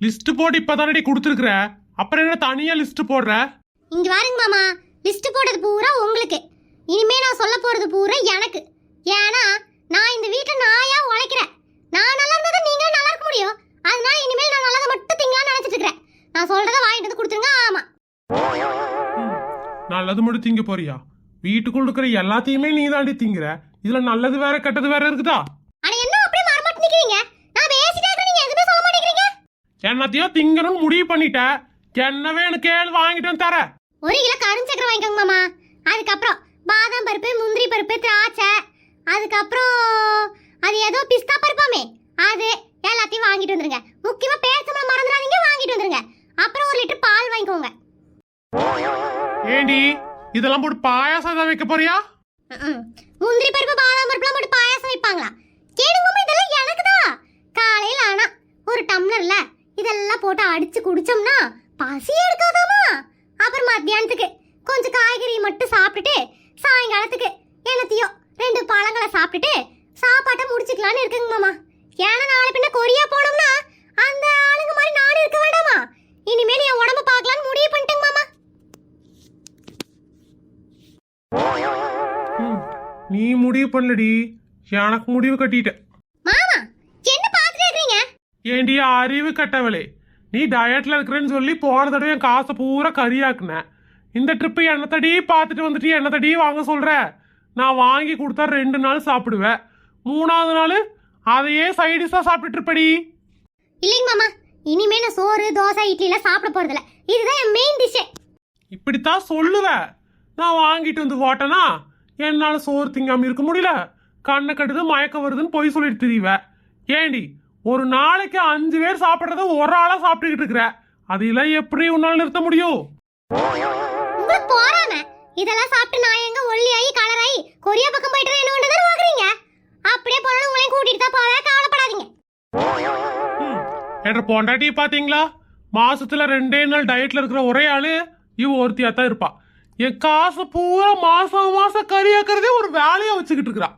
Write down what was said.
List போட்டு இப்பதானடி கொடுத்துருக்குற, அப்புறம் என்ன தனியா லிஸ்ட் போடுற? இங்க பாருங்க மாமா, லிஸ்ட் போட்டது பூரா உங்களுக்கு. இனிமே நான் சொல்ல போறது பூரா எனக்கு. ஏன்னா நான் இந்த வீட்டுல நாயா உழைக்கிறேன். நான் நல்லா இருந்தா நீங்க நல்லா இருக்க முடியும். அதனால இனிமேல் நான் நல்லதை மட்டும் திங்கலாம்னு நினைச்சிட்டு இருக்கேன். நான் சொல்றதை வாங்கிட்டு வந்து கொடுத்துருங்க. ஆமா, நல்லது மட்டும் திங்க போறியா? வீட்டுக்குள்ள இருக்கிற எல்லாத்தையுமே நீ தாண்டி திங்குற. இதுல நல்லது வேற கெட்டது வேற இருக்குதா? அட என்ன அப்படியே மறமாட்டு நிக்கிறீங்க? நான் பேசிட்டே இருக்கேன், நீங்க எதுவுமே சொல்ல மாட்டேங்கிறீங்க. என்னத்தையும் திங்கணும்னு முடிவு பண்ணிட்ட. என்ன வேணும் கேளு, வாங்கிட்டு வந்து தரேன். 1 கிலோ கருஞ்சக்கரை வாங்கிக்கோங்க மாமா. அதுக்கப்புறம் பாதாம் பருப்பு, முந்திரி பருப்பு, திராட்சை, அதுக்கப்புறம் அது ஏதோ பிஸ்தா பருப்பாமே, அது எல்லாத்தையும் வாங்கிட்டு வந்துருங்க. முக்கியமா பேச்சம்பளம் மறந்துடாதீங்க, வாங்கிட்டு வந்துருங்க. அப்புறம் 1 லிட்டர் பால் வாங்கிக்கோங்க. ஏண்டி இதெல்லாம் போட்டு பாயாசம் தான் வைக்க போறியா? முந்திரி பருப்பு, பாதாம் பருப்புலாம் போட்டு பாயாசம் வைப்பாங்களா? கேளுங்கம்மா, இதெல்லாம் எனக்கு தான். காலையில ஆனா ஒரு டம்ளர்ல இதெல்லாம் போட்டு அடிச்சு குடிச்சோம்னா பசி எடுக்காதாமா. அப்புறம் மத்தியானத்துக்கு கொஞ்சம் காய்கறி மட்டும் சாப்பிட்டுட்டு சாயங்காலத்துக்கு என்னத்தையோ 2 பழங்களை சாப்பிட்டுட்டு சாப்பாட்டை முடிச்சுக்கலான்னு இருக்குங்க மாமா. ஏன்னா நாளை பின்ன கொரியா போனோம்னா அந்த ஆளுங்க மாதிரி நானும் இருக்க வேண்டாமா. இனிமேல் என் உடம்ப பார்க்கலான்னு முடிவு பண்ணிட்டேங்க மாமா. நீ முடிவு பண்ணலடி, எனக்கு முடிவு கட்டிட்ட. மாமா என்ன பாத்துட்டு இருக்கீங்க? ஏண்டி அறிவு கட்டவளே, நீ டயட்ல இருக்கிறேன்னு சொல்லி போன தடவை என் காசை பூரா கரியாக்குன. இந்த ட்ரிப்பு என்னத்தடி பார்த்துட்டு வந்துட்டு என்னத்தடி வாங்க சொல்ற? நான் வாங்கி கொடுத்தா 2 நாள் சாப்பிடுவேன், 3ஆவது நாள் அதையே சைடிஷா சாப்பிட்டுட்டு இருப்படி. இல்லைங்க மாமா, இனிமே நான் சோறு, தோசை, இட்லிலாம் சாப்பிட போறதில்ல. இதுதான் என் மெயின் டிஷ்ஷே. இப்படித்தான் சொல்லுவேன். நான் வாங்கிட்டு வந்து போட்டேனா என்னால சோறு திங்காம இருக்க முடியல, கண்ணை கட்டுது மயக்கம் வருதுன்னு பொய் சொல்லிட்டு திரிவேன். ஏண்டி ஒரு நாளைக்கு 5 பேர் சாப்பிட்றத ஒரு ஆளா சாப்பிட்டுக்கிட்டு இருக்கிற, அதெல்லாம் எப்படி உன்னால நிறுத்த முடியும்? உங்களுக்கு போறாம இதெல்லாம் சாப்பிட்டு நான் எங்க ஒல்லியாயி கலராயி கொரியா பக்கம் போயிட்டு என்ன பண்றதுன்னு பாக்குறீங்க? அப்படியே போனாலும் உங்களையும் கூட்டிட்டு தான் போவேன், கவலைப்படாதீங்க. என்ற பொண்டாட்டி பாத்தீங்களா, மாசத்துல 2 நாள் டயட்ல இருக்கிற ஒரே ஆளு இவ ஒருத்தியா தான் இருப்பா. என் காசு பூரா மாசம் மாசம் கறியாக்குறதே ஒரு வேலையா வச்சுக்கிட்டு இருக்கிறா.